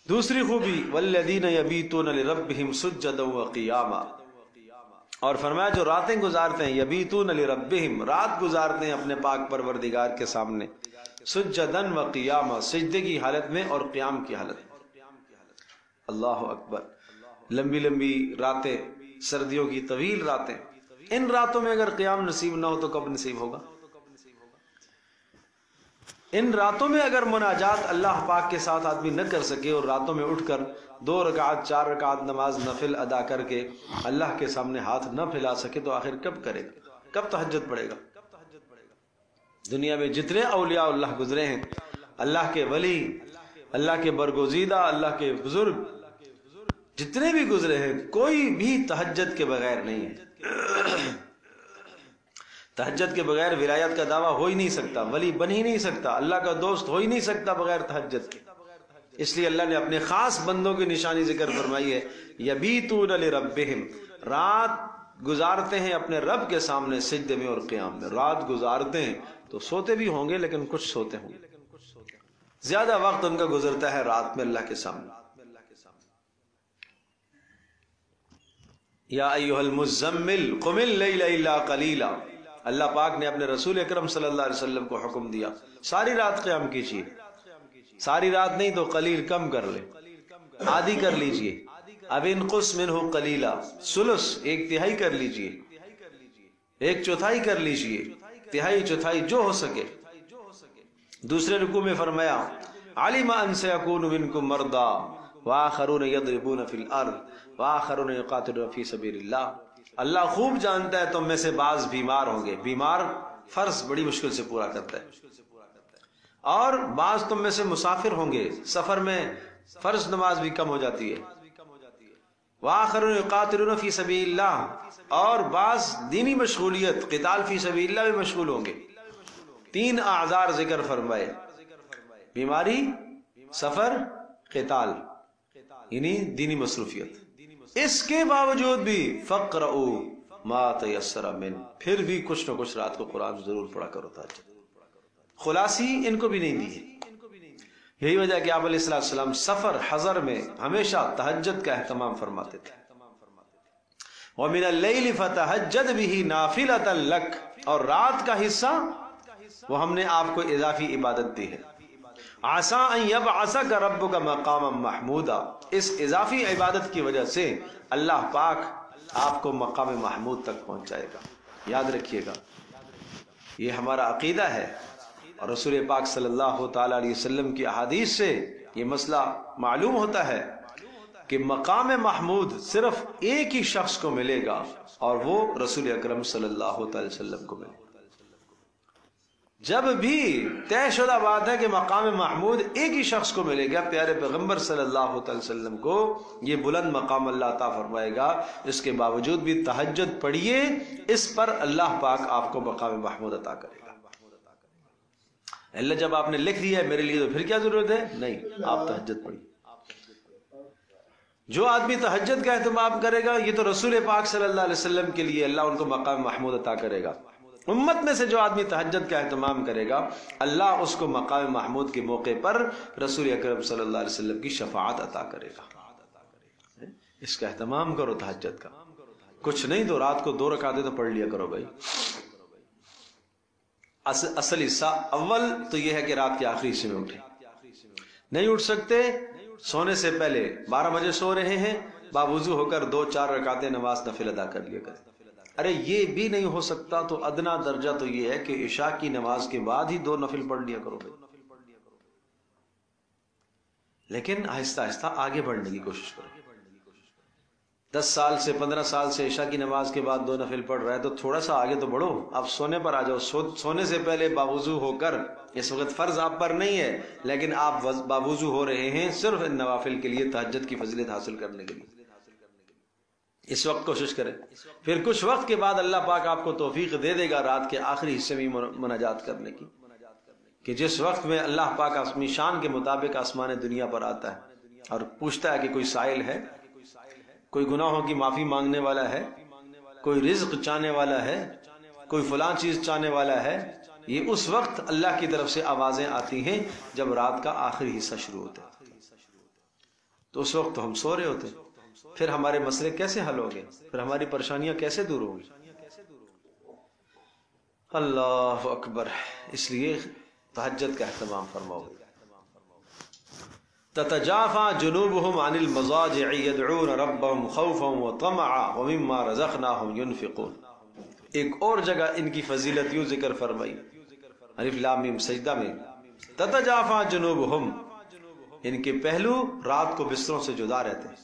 دوسری خوبی والذین یبیتون لربہم سجدا وقیاما، اور فرمایا جو راتیں گزارتے ہیں، یبیتون لربہم، رات گزارتے ہیں اپنے پاک پروردگار کے سامنے، سجدا وقیاما، سجدے کی حالت میں اور قیام کی حالت میں۔ اللہ اکبر، لمبی لمبی راتیں، سردیوں کی طویل راتیں، ان راتوں میں اگر قیام نصیب نہ ہو تو کب نصیب ہوگا؟ ان راتوں میں اگر مناجات اللہ پاک کے ساتھ آدمی نہ کر سکے اور راتوں میں اٹھ کر 2 رکعت 4 رکعت نماز نفل ادا کر کے اللہ کے سامنے ہاتھ نہ پھیلا سکے تو آخر کب کرے گا؟ کب تہجد پڑھے گا؟ دنیا میں جتنے اولیاء اللہ گزرے ہیں، اللہ کے ولی، اللہ کے برگزیدہ، اللہ کے بزرگ جتنے بھی گزرے ہیں، کوئی بھی تہجد کے بغیر نہیں ہے۔ تہجد کے بغیر ولایت کا دعویٰ ہو ہی نہیں سکتا، ولی بن ہی نہیں سکتا، اللہ کا دوست ہو ہی نہیں سکتا بغیر تہجد کے۔ اس لیے اللہ نے اپنے خاص بندوں کی نشانی ذکر فرمائی ہے، یبیتون لربہم، رات گزارتے ہیں اپنے رب کے سامنے سجدے میں اور قیام میں۔ رات گزارتے ہیں تو سوتے بھی ہوں گے لیکن کچھ سوتے ہوں گے، زیادہ وقت ان کا گزرتا ہے رات میں اللہ کے سامنے۔ یا ایھا المزمل قم اللیل الا قلیلا، اللہ پاک نے اپنے رسول اکرم صلی اللہ علیہ وسلم کو حکم دیا ساری رات قیام کیجیے، ساری رات نہیں تو قلیل کم کر لے، آدھی کر لیجیے، اب انقص منہ قلیلا، ثلث 1/3 کر لیجیے، 1/4 کر لیجیے، 1/3 جو ہو سکے۔ دوسرے رکوع میں فرمایا علم ان سیکون منکم مرضی وآخرون یضربون فی الارض وآخرون یقاتلون فی سبیل اللہ، اللہ خوب جانتا ہے تم میں سے بعض بیمار ہوں گے، بیمار فرض بڑی مشکل سے پورا کرتا ہے، اور بعض تم میں سے مسافر ہوں گے، سفر میں فرض نماز بھی کم ہو جاتی ہے، وآخرون یقاتلون فی سبیل اللہ، اور بعض دینی مشغولیت قتال فی سبیل اللہ میں مشغول ہوں گے۔ 3 اعذار ذکر فرمائے، بیماری، سفر، قتال، یعنی دینی مصروفیت۔ اس کے باوجود بھی فقرؤوا ما تیسر من، پھر بھی کچھ نہ کچھ رات کو قرآن ضرور پڑھا کرو تہجد۔ خلاصی ان کو بھی نہیں دی ہے، یہی وجہ کہ آپ علیہ السلام سفر حضر میں ہمیشہ تہجد کا اہتمام فرماتے تھے۔ وَمِنَ اللَّيْلِ فَتَهَجَّدْ بِهِ نَافِلَةً لَكَ، اور رات کا حصہ وہ ہم نے آپ کو اضافی عبادت دی ہے۔ عَسَىٰ أَن يَبْعَثَكَ رَبُّكَ مَقَامًا مَحْمُودًا، اس اضافی عبادت کی وجہ سے اللہ پاک آپ کو مقام محمود تک پہنچائے گا۔ یاد رکھیے گا، یہ ہمارا عقیدہ ہے، اور رسول پاک صلی اللہ تعالی علیہ وسلم کی احادیث سے یہ مسئلہ معلوم ہوتا ہے کہ مقام محمود صرف ایک ہی شخص کو ملے گا، اور وہ رسول اکرم صلی اللہ تعالی وسلم کو ملے گا۔ جب بھی طے شدہ بات ہے کہ مقام محمود ایک ہی شخص کو ملے گا، پیارے پیغمبر صلی اللہ علیہ وسلم کو یہ بلند مقام اللہ عطا فرمائے گا۔ اس کے باوجود بھی تہجد پڑھیے، اس پر اللہ پاک آپ کو مقام محمود عطا کرے گا۔ اللہ جب آپ نے لکھ دیا ہے میرے لیے تو پھر کیا ضرورت ہے؟ نہیں، آپ تہجد پڑھیے۔ جو آدمی تہجد کا اہتمام کرے گا، یہ تو رسول پاک صلی اللہ علیہ وسلم کے لیے اللہ ان کو مقام محمود عطا کرے گا۔ امت میں سے جو آدمی تہجد کا اہتمام کرے گا، اللہ اس کو مقام محمود کے موقع پر رسول اکرم صلی اللہ علیہ وسلم کی شفاعت عطا کرے گا۔ اس کا اہتمام کرو تہجد کا، کچھ نہیں تو رات کو 2 رکعتیں تو پڑھ لیا کرو بھائی۔ اصل حصہ اول تو یہ ہے کہ رات کے آخری حصے میں اٹھیں، نہیں اٹھ سکتے سونے سے پہلے 12 بجے سو رہے ہیں، باوضو ہو کر 2-4 رکعتیں نماز نفل ادا کر لیا کریں۔ ارے یہ بھی نہیں ہو سکتا تو ادنا درجہ تو یہ ہے کہ عشاء کی نماز کے بعد ہی 2 نفل پڑھ لیا کرو بھائی، لیکن آہستہ آہستہ آگے بڑھنے کی کوشش کرو۔ 10 سال سے 15 سال سے عشاء کی نماز کے بعد 2 نفل پڑھ رہا ہے تو تھوڑا سا آگے تو بڑھو، آپ سونے پر آ جاؤ۔ سونے سے پہلے باوضو ہو کر، اس وقت فرض آپ پر نہیں ہے لیکن آپ باوضو ہو رہے ہیں صرف ان نوافل کے لیے، تہجد کی فضیلت حاصل کرنے کے لیے، اس وقت کوشش کریں۔ پھر کچھ وقت کے بعد اللہ پاک آپ کو توفیق دے دے گا رات کے آخری حصے میں مناجات کرنے کی، کہ جس وقت میں اللہ پاک اپنی شان کے مطابق آسمان دنیا پر آتا ہے اور پوچھتا ہے کہ کوئی سائل ہے، کوئی گناہوں کی معافی مانگنے والا ہے، کوئی رزق چاہنے والا ہے، کوئی فلاں چیز چاہنے والا ہے۔ یہ اس وقت اللہ کی طرف سے آوازیں آتی ہیں جب رات کا آخری حصہ شروع ہوتا ہے۔ تو اس وقت تو ہم سو رہے ہوتے، پھر ہمارے مسئلے کیسے حل ہو گئے، پھر ہماری پریشانیاں کیسے دور ہوں گی؟ اللہ اکبر. اس لیے تہجد کا اہتمام فرماؤ. تتجافى جنوبهم عن المضاجع يدعون ربهم خوفا وطمعا ومما رزقناهم ينفقون. ایک اور جگہ ان کی فضیلت یوں ذکر فرمائی الف لام میم سجدہ میں، تتجافى جنوبهم، ان کے پہلو رات کو بستروں سے جدا رہتے ہیں.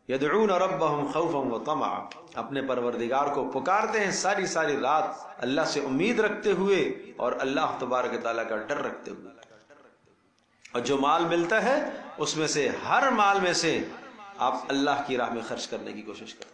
یدعون ربهم خوفا وطمعا، اپنے پروردگار کو پکارتے ہیں ساری ساری رات، اللہ سے امید رکھتے ہوئے اور اللہ تبارک تعالیٰ کا ڈر رکھتے ہوئے. اور جو مال ملتا ہے اس میں سے ہر مال میں سے آپ اللہ کی راہ میں خرچ کرنے کی کوشش کریں.